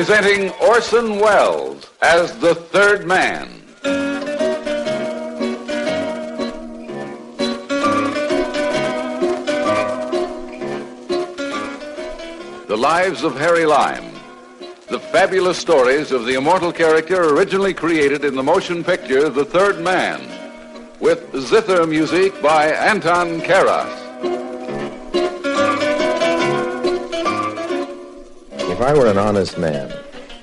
Presenting Orson Welles as the third man. The Lives of Harry Lime. The fabulous stories of the immortal character originally created in the motion picture The Third Man, with zither music by Anton Karas. If I were an honest man,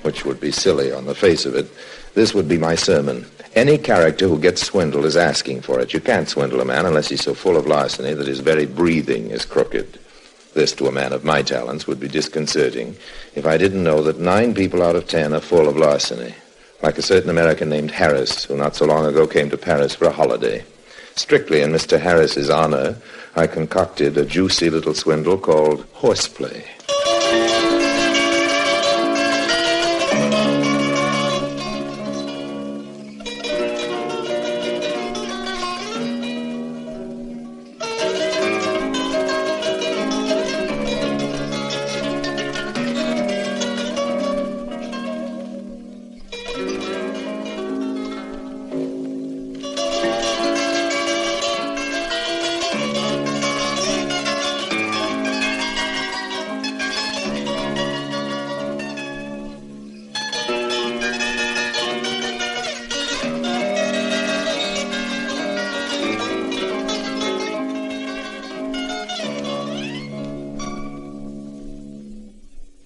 which would be silly on the face of it, this would be my sermon. Any character who gets swindled is asking for it. You can't swindle a man unless he's so full of larceny that his very breathing is crooked. This, to a man of my talents, would be disconcerting if I didn't know that 9 people out of 10 are full of larceny, like a certain American named Harris, who not so long ago came to Paris for a holiday. Strictly in Mr. Harris's honor, I concocted a juicy little swindle called horseplay.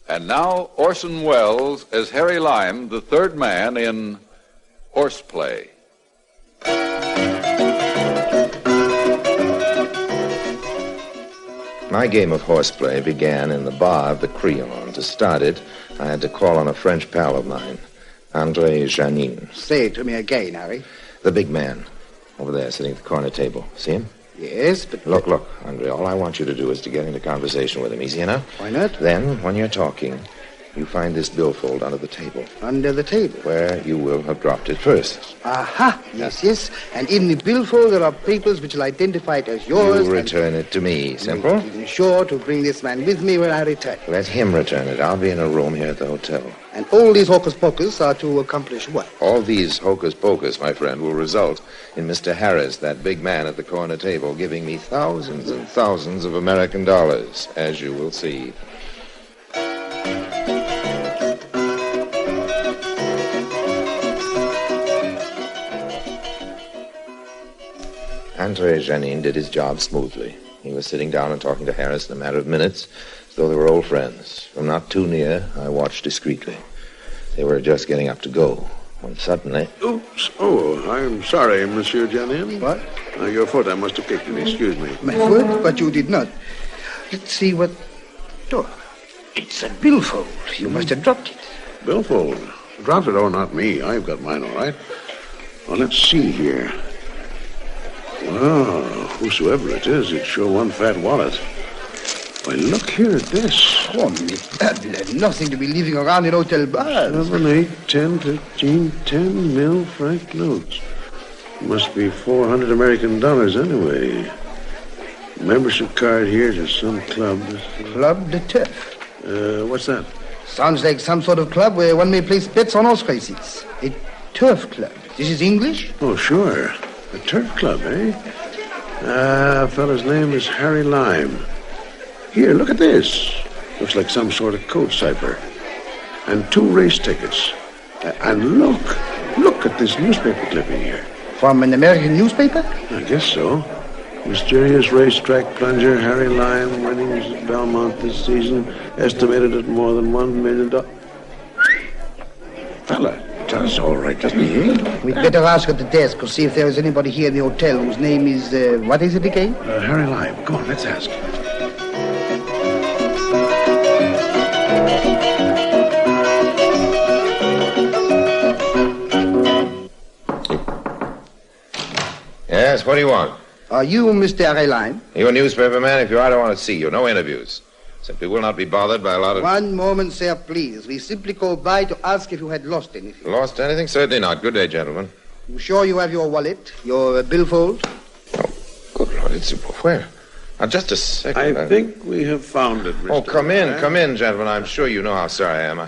And now, Orson Welles as Harry Lime, the third man in Horseplay. My game of horseplay began in the bar of the Creon. To start it, I had to call on a French pal of mine, André Janine. Say it to me again, Harry. The big man, over there, sitting at the corner table. See him? Yes, but... Look, Andre, all I want you to do is to get into conversation with him. Easy enough? Why not? Then, when you're talking, you find this billfold under the table. Under the table? Where you will have dropped it first. Aha! Yes. And in the billfold there are papers which will identify it as yours. You return it to me. Simple? Be sure to bring this man with me when I return. Let him return it. I'll be in a room here at the hotel. And all these hocus-pocus are to accomplish what? All these hocus-pocus, my friend, will result in Mr. Harris, that big man at the corner table, giving me thousands and thousands of American dollars, as you will see. André Janine did his job smoothly. He was sitting down and talking to Harris in a matter of minutes, as though they were old friends. From not too near, I watched discreetly. They were just getting up to go, when suddenly... Oops. Oh, I'm sorry, Monsieur Janine. What? Your foot, I must have kicked it. Excuse me. My foot? But you did not. Let's see what... Oh, it's a billfold. You must have dropped it. Billfold? Dropped it? Oh, not me. I've got mine, all right. Well, let's see here. Well, whosoever it is, it's sure one fat wallet. Why, look here at this. Oh, nothing to be leaving around in hotel bars. 7, 8, 10, 15, 10 mil franc notes. Must be 400 American dollars anyway. Membership card here to some club. Club de Turf. What's that? Sounds like some sort of club where one may place bets on horse races. A turf club. This is English? Oh, sure. A turf club, eh? Fellow's name is Harry Lime. Here, look at this. Looks like some sort of code cipher. And 2 race tickets. And look at this newspaper clipping here. From an American newspaper? I guess so. Mysterious racetrack plunger Harry Lime winnings at Belmont this season estimated at more than $1 million. Fella does all right, doesn't he? We'd better ask at the desk to see if there is anybody here in the hotel whose name is, what is it again? Harry Lime. Go on, let's ask. Yes, what do you want? Are you Mr. Harry Lime? You a newspaper man? If you are, I don't want to see you. No interviews. Simply will not be bothered by a lot of... One moment, sir, please. We simply called by to ask if you had lost anything. Lost anything? Certainly not. Good day, gentlemen. You sure you have your wallet? Your billfold? Oh, good Lord, it's... Where? Now, just a second. I think we have found it, Mr. Oh, come in, gentlemen. I'm sure you know how sorry I am.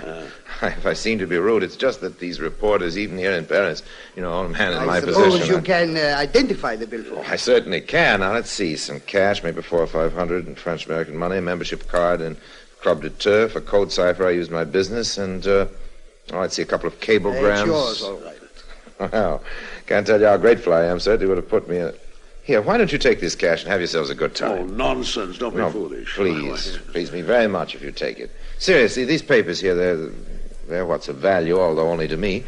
If I seem to be rude, it's just that these reporters, even here in Paris, a man in my I position... suppose you can identify the billfold. I certainly can. Now, let's see. Some cash, maybe $400 or $500 in French-American money, a membership card in Club de Turf, a code cipher I used in my business, and, let's see, a couple of cablegrams. It's yours, all right. Well, can't tell you how grateful I am, sir. They would have put me in... Here, why don't you take this cash and have yourselves a good time? Oh, nonsense. Don't be foolish. Please. Please me very much if you take it. Seriously, these papers here, they're what's of value, although only to me.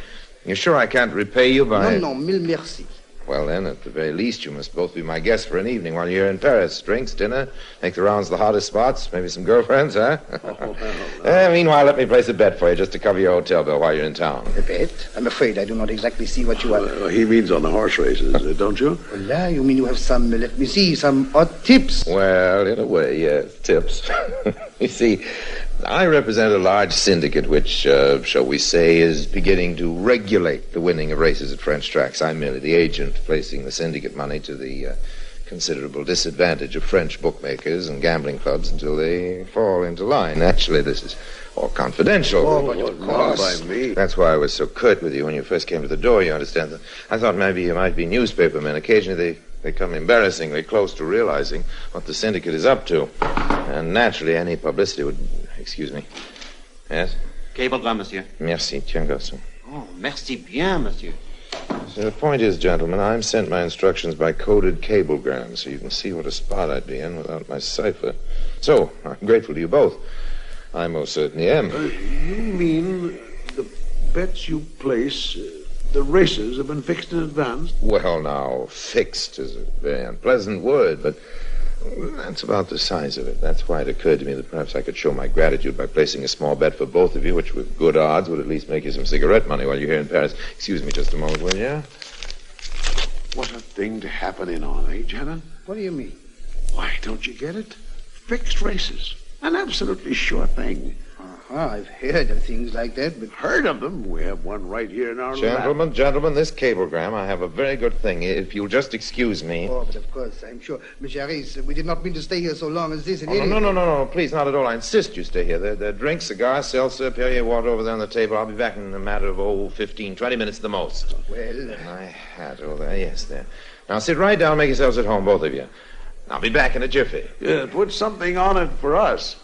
You're sure I can't repay you by... No, mille merci. Well, then, at the very least, you must both be my guests for an evening while you're in Paris. Drinks, dinner, make the rounds of the hottest spots, maybe some girlfriends, huh? Meanwhile, let me place a bet for you just to cover your hotel bill while you're in town. A bet? I'm afraid I do not exactly see what you are... He means on the horse races, don't you? Voila, you mean you have some, let me see, some odd tips? Well, in a way, yes, tips. You see... I represent a large syndicate which, shall we say, is beginning to regulate the winning of races at French tracks. I'm merely the agent placing the syndicate money to the considerable disadvantage of French bookmakers and gambling clubs until they fall into line. Naturally, this is all confidential. Oh, but of course. Not by me. That's why I was so curt with you when you first came to the door, you understand. I thought maybe you might be newspapermen. Occasionally they come embarrassingly close to realizing what the syndicate is up to. And naturally, any publicity would... Excuse me. Yes? Cablegram, monsieur. Merci, tiens, garçon. Oh, merci bien, monsieur. So the point is, gentlemen, I'm sent my instructions by coded cablegram, so you can see what a spot I'd be in without my cipher. So, I'm grateful to you both. I most certainly am. You mean the bets you place, the races have been fixed in advance? Well, now, fixed is a very unpleasant word, but that's about the size of it. That's why it occurred to me that perhaps I could show my gratitude by placing a small bet for both of you, which with good odds would at least make you some cigarette money while you're here in Paris. Excuse me just a moment, will you? What a thing to happen in on, eh, Janet? What do you mean? Why, don't you get it? Fixed races. An absolutely sure thing. I've heard of things like that, but... Heard of them? We have one right here in our lap. Gentlemen, this cablegram, I have a very good thing. If you'll just excuse me. Oh, but of course, I'm sure. Monsieur Harris, we did not mean to stay here so long as this. No, please, not at all. I insist you stay here. There are drinks, cigars, seltzer, Perrier water over there on the table. I'll be back in a matter of, 15, 20 minutes at the most. Well... My hat over there, yes, there. Now sit right down, make yourselves at home, both of you. I'll be back in a jiffy. Yeah, put something on it for us.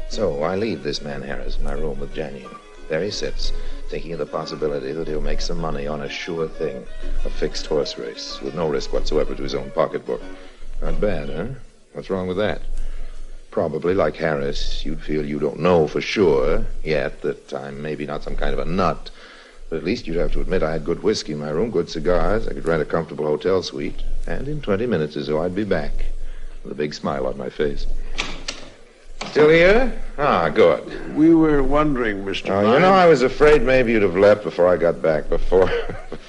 So I leave this man Harris in my room with Janine. There he sits, thinking of the possibility that he'll make some money on a sure thing, a fixed horse race, with no risk whatsoever to his own pocketbook. Not bad, huh? What's wrong with that? Probably, like Harris, you'd feel you don't know for sure yet that I'm maybe not some kind of a nut. But at least you'd have to admit I had good whiskey in my room, good cigars, I could rent a comfortable hotel suite, and in 20 minutes or so I'd be back, with a big smile on my face. Still here? Ah, good. We were wondering, Mr. Vine. I was afraid maybe you'd have left before I got back, before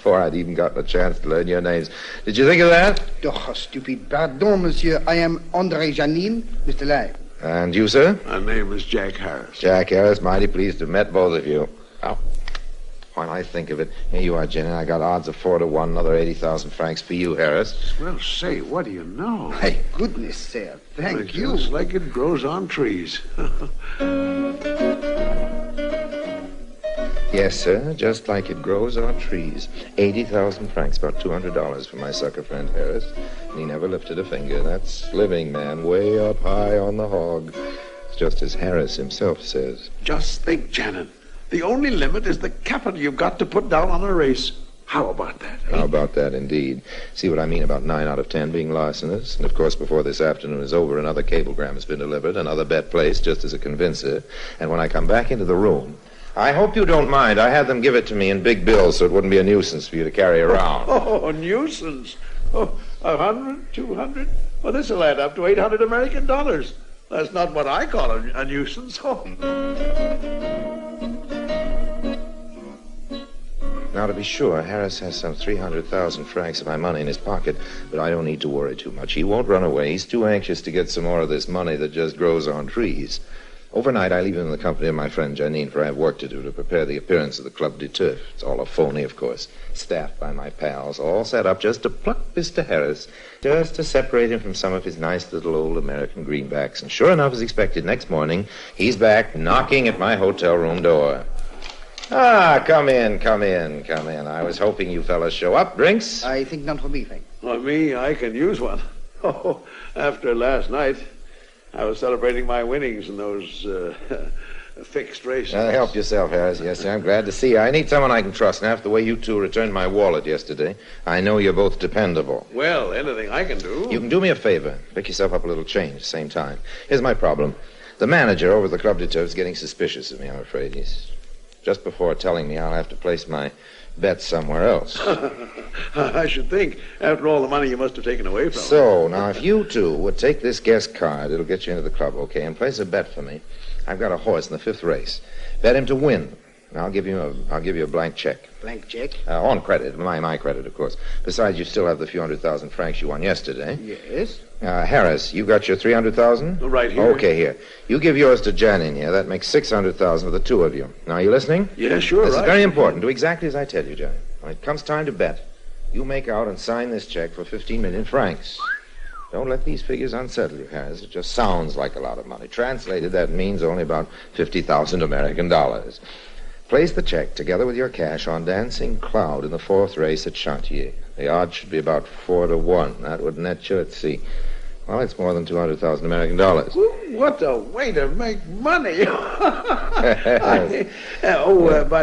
I'd even gotten a chance to learn your names. Did you think of that? Oh, stupid. Pardon, monsieur. I am André Janine, Mr. Lime. And you, sir? My name is Jack Harris. Jack Harris, mighty pleased to have met both of you. Oh. When I think of it, here you are, Jenny. I got odds of 4 to 1, another 80,000 francs for you, Harris. Well, say, what do you know? My goodness, sir. Thank you. It's like it grows on trees. Yes, sir, just like it grows on trees. 80,000 francs, about $200 for my sucker friend Harris. And he never lifted a finger. That's living, man, way up high on the hog. It's just as Harris himself says. Just think, Janet. The only limit is the capital you've got to put down on a race. How about that? Eh? How about that, indeed. See what I mean about 9 out of 10 being larcenous? And, of course, before this afternoon is over, another cablegram has been delivered, another bet placed, just as a convincer. And when I come back into the room, I hope you don't mind. I had them give it to me in big bills so it wouldn't be a nuisance for you to carry around. Oh, a nuisance. Oh, 100, 200? Well, this will add up to 800 American dollars. That's not what I call a nuisance. Oh. Now, to be sure, Harris has some 300,000 francs of my money in his pocket, but I don't need to worry too much. He won't run away. He's too anxious to get some more of this money that just grows on trees. Overnight, I leave him in the company of my friend Janine, for I have work to do to prepare the appearance of the Club de Turf. It's all a phony, of course. Staffed by my pals, all set up just to pluck Mr. Harris, just to separate him from some of his nice little old American greenbacks. And sure enough, as expected, next morning, he's back knocking at my hotel room door. Ah, come in. I was hoping you fellas show up. Drinks? I think none for me, thanks. Well, me, I can use one. Oh, after last night, I was celebrating my winnings in those fixed races. Help yourself, Harris. Yes, sir, I'm glad to see you. I need someone I can trust. And after the way you two returned my wallet yesterday, I know you're both dependable. Well, anything I can do. You can do me a favor. Pick yourself up a little change at the same time. Here's my problem. The manager over at the Club de Turf is getting suspicious of me, I'm afraid. He's just before telling me I'll have to place my bet somewhere else. I should think, after all the money you must have taken away from So, now, if you two would take this guest card, it'll get you into the club, okay, and place a bet for me. I've got a horse in the 5th race. Bet him to win. And I'll give you a blank check. Blank check? On credit, my credit, of course. Besides, you still have the few 100,000 francs you won yesterday. Yes. Harris, you got your 300,000? Right here. Okay, here. You give yours to Janin here. That makes 600,000 for the two of you. Now, are you listening? Yeah, sure. This right. is very important. Do exactly as I tell you, Janin. When it comes time to bet, you make out and sign this check for 15 million francs. Don't let these figures unsettle you, Harris. It just sounds like a lot of money. Translated, that means only about 50,000 American dollars. Place the check together with your cash on Dancing Cloud in the 4th race at Chantier. The odds should be about 4-1. That would net you, let's see. Well, it's more than 200,000 American dollars. What a way to make money. By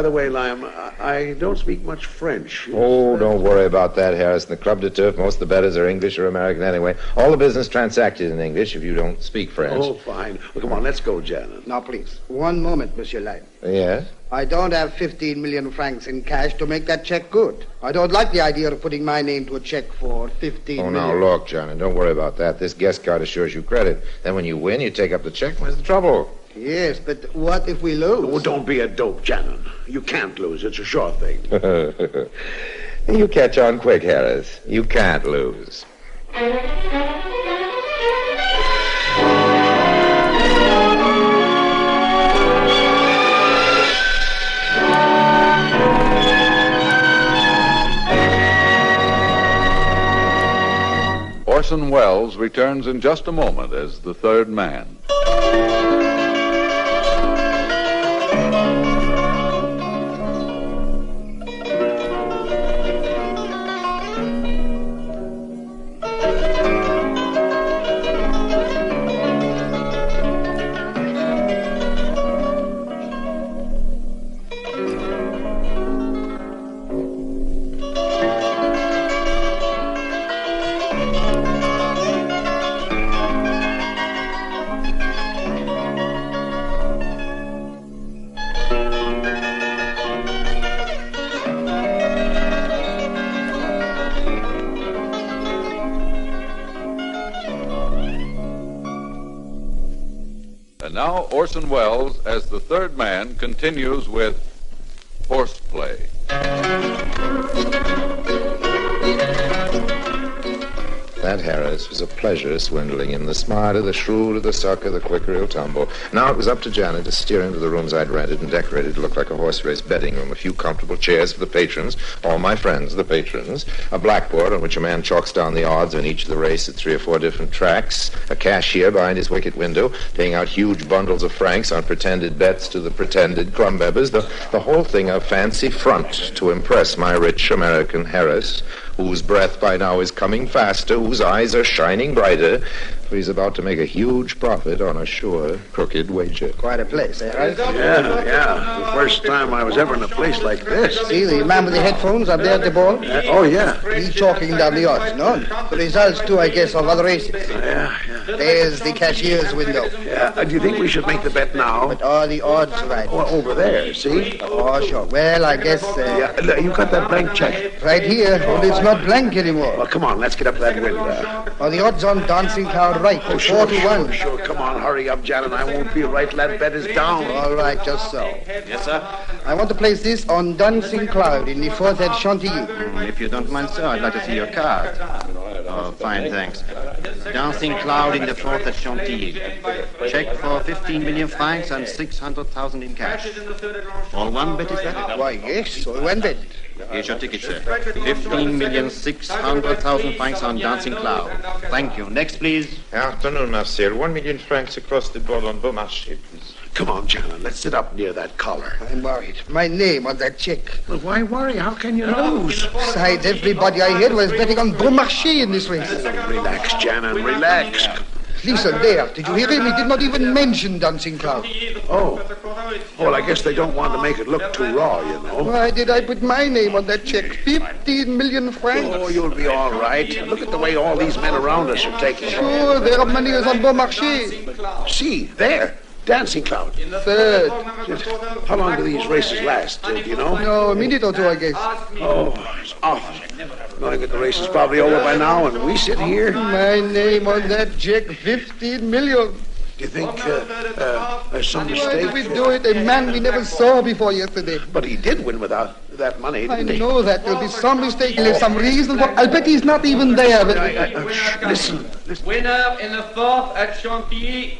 the way, Lime, I don't speak much French. Oh, don't worry about that, Harris. In the Club de Turf, most of the bettors are English or American anyway. All the business transacted in English if you don't speak French. Oh, fine. Well, come on, let's go, Janet. Now, please, one moment, Monsieur Lime. Yes? I don't have 15 million francs in cash to make that check good. I don't like the idea of putting my name to a check for 15 million. Oh, now, look, John, and don't worry about that. This guest card assures you credit. Then when you win, you take up the check. Where's the trouble? Yes, but what if we lose? Oh, don't be a dope, Janet. You can't lose. It's a sure thing. You catch on quick, Harris. You can't lose. Orson Welles returns in just a moment as the third man. And now Orson Welles, as the third man, continues with Horseplay. That Harris was a pleasure swindling him. The smarter, the shrewder, the sucker, the quicker he'll tumble. Now it was up to Janet to steer him to the rooms I'd rented and decorated to look like a horse race betting room. A few comfortable chairs for the patrons, all my friends, the patrons. A blackboard on which a man chalks down the odds on each of the race at 3 or 4 different tracks. A cashier behind his wicket window, paying out huge bundles of francs on pretended bets to the pretended club members. The whole thing a fancy front to impress my rich American Harris, whose breath by now is coming faster, whose eyes are shining brighter, for he's about to make a huge profit on a sure, crooked wager. Quite a place, eh, right? Yeah. The first time I was ever in a place like this. See, the man with the headphones up there at the ball? Oh, yeah. He's chalking down the odds, no? The results, too, I guess, of other races. Yeah. There's the cashier's window. Yeah. Do you think we should make the bet now? But are the odds right? Well, over there, see? Oh, sure. Well, I guess... Yeah, you got that blank check? Right here, only it's not blank anymore. Well, come on, let's get up that window. Are the odds on Dancing Cloud right? Oh, 4-1. Sure. Come on, hurry up, Janet. I won't be right. That bet is down. All right, just so. Yes, sir. I want to place this on Dancing Cloud in the 4th at Chantilly. If you don't mind, sir, I'd like to see your card. Oh, fine, thanks. Dancing Cloud in the fort at Chantilly. Check for 15 million francs and 600,000 in cash. All one bet, is that? Why, yes, all one bet. Here's your ticket, sir. 15,600,000 francs on Dancing Cloud. Thank you. Next, please. Afternoon, Marcel. 1 million francs across the board on Beaumarchais, please. Come on, Shannon, let's sit up near that collar. I'm worried. My name on that check. Well, why worry? How can you lose? Besides, everybody I heard was betting on Beaumarchais in this race. Relax, Shannon, relax. Listen, there. Did you hear him? He did not even mention Dancing Cloud. Oh, well, I guess they don't want to make it look too raw, you know. Why did I put my name on that check? 15 million francs. Oh, you'll be all right. Look at the way all these men around us are taking it. Sure, their money is on Beaumarchais. See, there. Dancing Cloud. Third. How long do these races last? Do you know? No, a minute or two, I guess. Oh, it's awful. Knowing that the race is probably over by now, and we sit here. My name on that check, 15 million. Do you think there's some Why mistake? did we do it? A man we never saw before yesterday. But he did win without that money, I didn't he? know that. There'll be some mistake. There's some reason for... I'll bet he's not even there. But... Shh, listen. Winner in the fourth at Chantilly,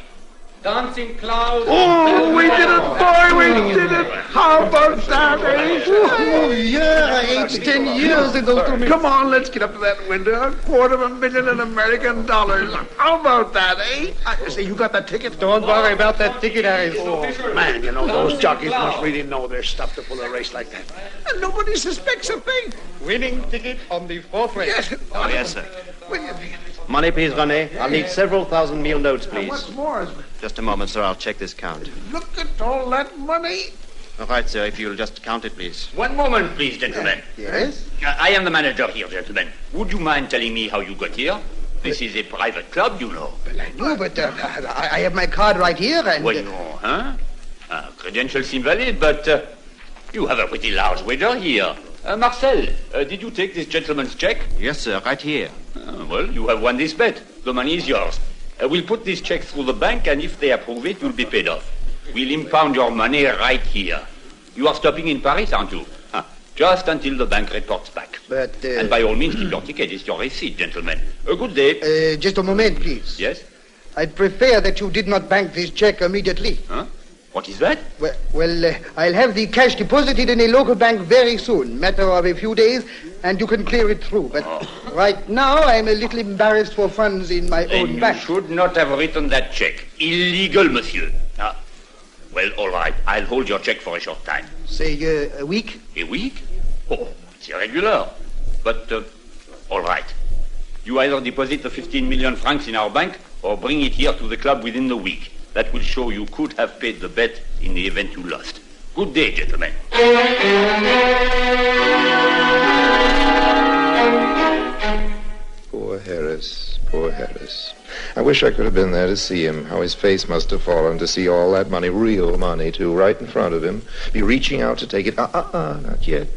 Dancing Cloud. Oh, we did it, boy! We did it! How about that, eh? Oh, yeah, aged 10 years in those 2 minutes. Come on, let's get up to that window. $250,000 in American dollars. How about that, eh? I say, you got that ticket? Don't worry about that ticket, Harris. Oh, man, you know, those jockeys must really know their stuff to pull a race like that. And nobody suspects a thing. Winning ticket on the fourth race. Yes. Oh, yes, sir. Will you be? Money, please, René. I'll need several thousand meal notes, please. What's more, Just a moment, sir. I'll check this count. look at all that money. All right, sir. If you'll just count it, please. One moment, please, gentlemen. Yes? I am the manager here, gentlemen. Would you mind telling me how you got here? This is a private club, you know. Well, I know, but I have my card right here and... Well, no, huh? Credentials seem valid, but you have a pretty large wager here. Marcel, did you take this gentleman's check? Yes, sir. Right here. Well, you have won this bet. The money is yours. We'll put this check through the bank, and if they approve it, you'll be paid off. We'll impound your money right here. You are stopping in Paris, aren't you? Just until the bank reports back. But, And by all means, keep your ticket. It's your receipt, gentlemen. A good day. just a moment, please. Yes? I'd prefer that you did not bank this check immediately. Huh? What is that? Well, I'll have the cash deposited in a local bank very soon, matter of a few days, and you can clear it through. But right now, I'm a little embarrassed for funds in my Then own you bank. should not have written that check. Illegal, monsieur. Well, all right. I'll hold your check for a short time. Say, a week? A week? Oh, it's irregular. But, all right. You either deposit the 15 million francs in our bank or bring it here to the club within the week. That will show you could have paid the bet in the event you lost. Good day, gentlemen. Poor Harris, poor Harris. I wish I could have been there to see him, how his face must have fallen to see all that money, real money, too, right in front of him, be reaching out to take it. Not yet.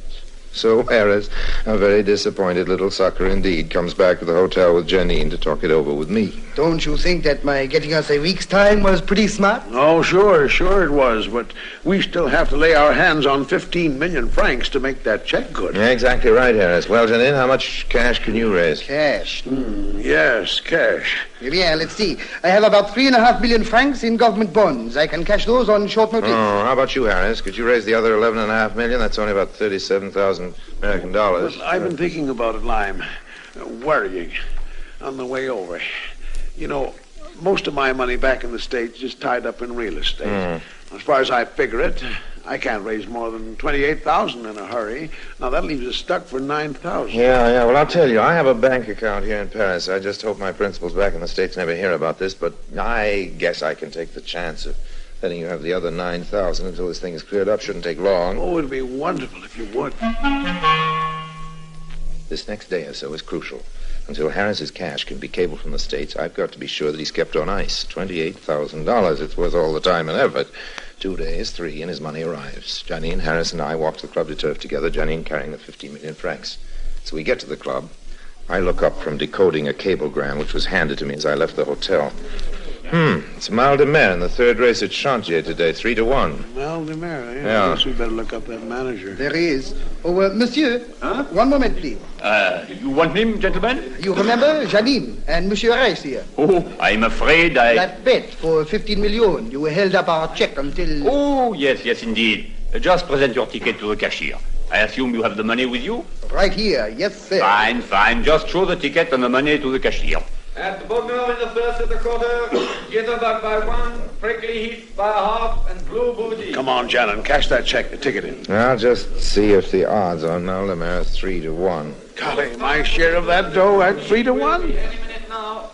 So Harris, a very disappointed little sucker indeed, comes back to the hotel with Janine to talk it over with me. Don't you think that my getting us a week's time was pretty smart? Oh, sure it was. But we still have to lay our hands on 15 million francs to make that check good. Yeah, exactly right, Harris. Well, Janine, how much cash can you raise? Cash. Yes, cash. Yeah, let's see. I have about 3.5 million francs in government bonds. I can cash those on short notice. Oh, how about you, Harris? Could you raise the other 11.5 million? That's only about 37,000 American dollars. Well, I've been thinking about it, Lime. Worrying on the way over. You know, most of my money back in the States is tied up in real estate. As far as I figure it, I can't raise more than 28,000 in a hurry. Now, that leaves us stuck for 9,000. Yeah. Well, I'll tell you, I have a bank account here in Paris. I just hope my principals back in the States never hear about this, but I guess I can take the chance of letting you have the other 9,000 until this thing is cleared up. Shouldn't take long. Oh, it'd be wonderful if you would. This next day or so is crucial. Until Harris's cash can be cabled from the States, I've got to be sure that he's kept on ice. $28,000. It's worth all the time and effort. 2 days, 3, and his money arrives. Janine, Harris, and I walk to the Club de Turf together, Janine carrying the 15 million francs. So we get to the club. I look up from decoding a cablegram which was handed to me as I left the hotel. It's Mal de Mer in the third race at Chantier today, 3-1. Mal de Mer, eh? Yeah. I guess we better look up that manager. There he is. Oh, monsieur. Huh? One moment, please. You want him, gentlemen? You remember Janine and Monsieur Rice here? Oh, I'm afraid I... That bet for 15 million. You held up our check until... Oh, yes, indeed. Just present your ticket to the cashier. I assume you have the money with you? Right here. Yes, sir. Fine. Just show the ticket and the money to the cashier. At the bottom in the first of the quarter, Jitterbug by 1, Prickly Heath by a half, and Blue Booty. Come on, Janan, cash that check, the ticket in. I'll just see if the odds on Mal de Mer are 3-1. Golly, my share of that dough at 3-1? Any minute now.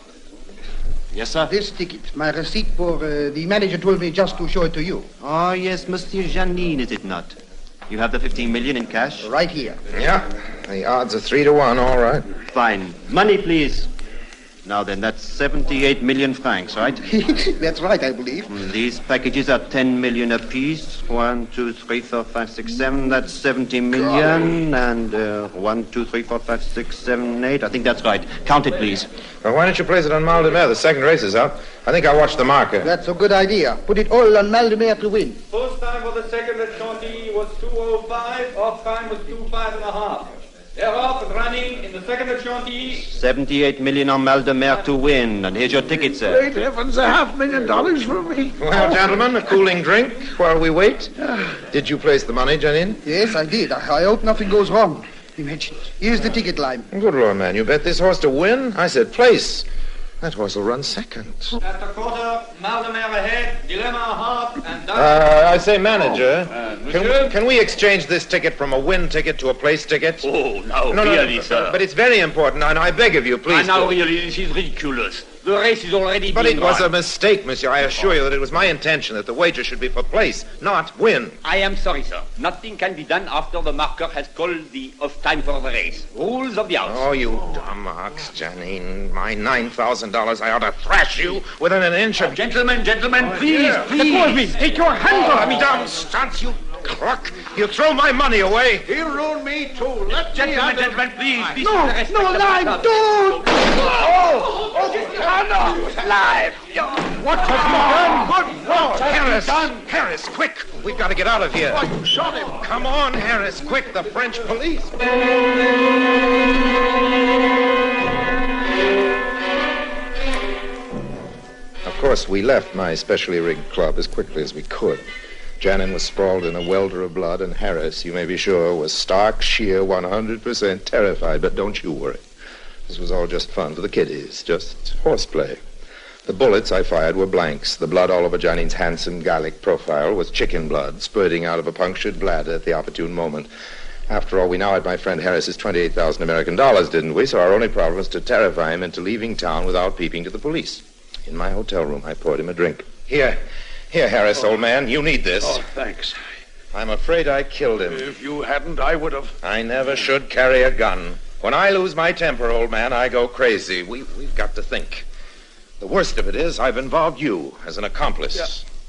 Yes, sir. This ticket, my receipt for the manager told me just to show it to you. Oh, yes, Monsieur Janine, is it not? You have the 15 million in cash? Right here. Yeah, the odds are 3-1, all right. Fine. Money, please. Now then, that's 78 million francs, right? That's right, I believe. These packages are 10 million apiece. 1, 2, 3, 4, 5, 6, 7. That's 70 million. And 1, 2, 3, 4, 5, 6, 7, 8. I think that's right. Count it, please. Well, why don't you place it on Mal de Mer? The second race is up. I think I'll watch the marker. That's a good idea. Put it all on Mal de Mer to win. Post time for the second at Chantilly was 2:05. Off time was 2:05.5. They're off and running in the second at Chantilly. 78 million on Mal de Mer to win. And here's your ticket, sir. Great heavens, $500,000 for me. Well, gentlemen, a cooling drink while we wait. Did you place the money, Janine? Yes, I did. I hope nothing goes wrong. Imagine. Here's the ticket line. Good Lord, man. You bet this horse to win? I said place. That horse will run second. At the quarter, Mal de Mer ahead, Dilemma a half, and... I say, manager, monsieur? can we exchange this ticket from a win ticket to a place ticket? Oh, no, really, sir. But it's very important, and I beg of you, please. Now, do. really, this is ridiculous. The race is already But being it was run. a mistake, monsieur. I assure you that it was my intention that the wager should be for place, not win. I am sorry, sir. Nothing can be done after the marker has called the off time for the race. Rules of the house. Oh, you dumb ox, Janine. My $9,000, I ought to thrash you within an inch of... Gentlemen, please. Take your hands off me, dumb stunts, you crook. You throw my money away. He'll ruin me, too. Let Gentlemen, please. This is the No, respect no, of the line, club. don't! Live! What has been done? Good Lord! Harris, quick! We've got to get out of here. You shot him. Come on, Harris, quick! The French police. Of course, we left my specially rigged club as quickly as we could. Janin was sprawled in a welter of blood, and Harris, you may be sure, was stark, sheer, 100% terrified. But don't you worry. This was all just fun for the kiddies, just horseplay. The bullets I fired were blanks. The blood all over Janin's handsome Gallic profile was chicken blood, spurting out of a punctured bladder at the opportune moment. After all, we now had my friend Harris's 28,000 American dollars, didn't we? So our only problem was to terrify him into leaving town without peeping to the police. In my hotel room, I poured him a drink. Here, Harris, old man, you need this. Oh, thanks. I'm afraid I killed him. If you hadn't, I would have. I never should carry a gun. When I lose my temper, old man, I go crazy. We've got to think. The worst of it is I've involved you as an accomplice. Yeah.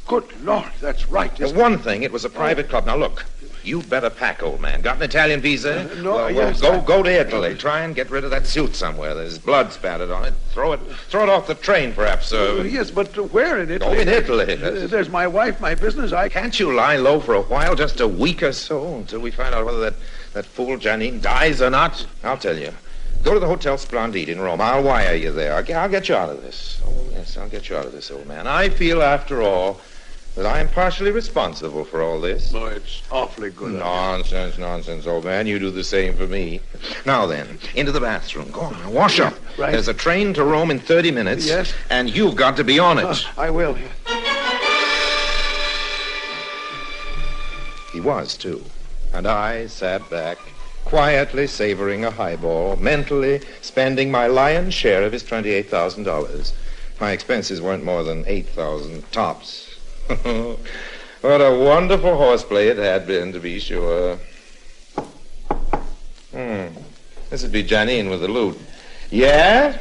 Good Lord, that's right. There's one thing, it was a private club. Now, look, you'd better pack, old man. Got an Italian visa? No, well, yes, go to Italy. Try and get rid of that suit somewhere. There's blood spattered on it. Throw it off the train, perhaps. Yes, but where in Italy? Oh, in Italy. There's my wife, my business. Can't you lie low for a while, just a week or so, until we find out whether that fool Janine dies or not? I'll tell you. Go to the Hotel Splendide in Rome. I'll wire you there. I'll get you out of this. Oh, yes, I'll get you out of this, old man. I feel, after all, that I am partially responsible for all this. Oh, it's awfully good. Nonsense, old man. You do the same for me. Now then, into the bathroom. Go on, wash up. Right. There's a train to Rome in 30 minutes. Yes. And you've got to be on it. I will. He was, too. And I sat back, quietly savoring a highball, mentally spending my lion's share of his $28,000. My expenses weren't more than $8,000 tops. What a wonderful horseplay it had been, to be sure. This would be Janine with the loot. Yeah?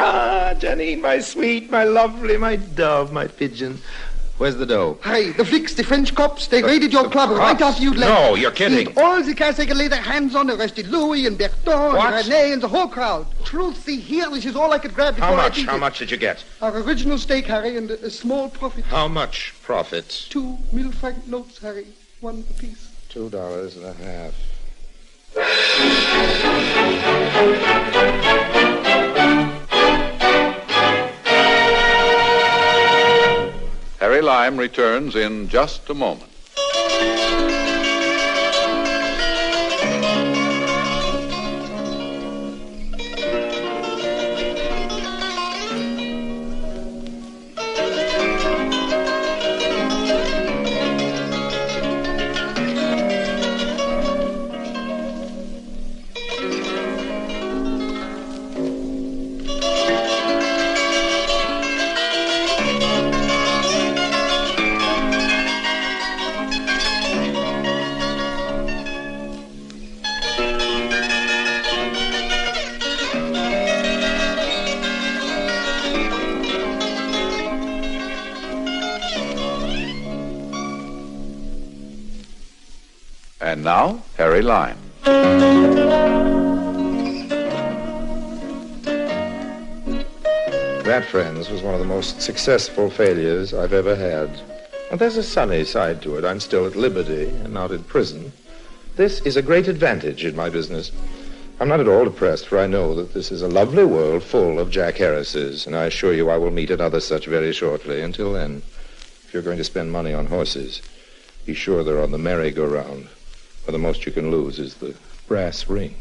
Ah, Janine, my sweet, my lovely, my dove, my pigeon. Where's the dough? Harry, the flicks, the French cops, they raided your club right after you'd left. No, you're kidding. And all the guys they could lay their hands on arrested Louis and Berton and René and the whole crowd. Truth, see here, this is all I could grab before I beat it. How much did you get? Our original stake, Harry, and a small profit. How much profit? 2 1,000,000 notes, Harry. One apiece. $2.50. Harry Lime returns in just a moment. And now, Harry Lime. That, friends, was one of the most successful failures I've ever had. And there's a sunny side to it. I'm still at liberty and not in prison. This is a great advantage in my business. I'm not at all depressed, for I know that this is a lovely world full of Jack Harrises, and I assure you I will meet another such very shortly. Until then, if you're going to spend money on horses, be sure they're on the merry-go-round, for the most you can lose is the brass ring.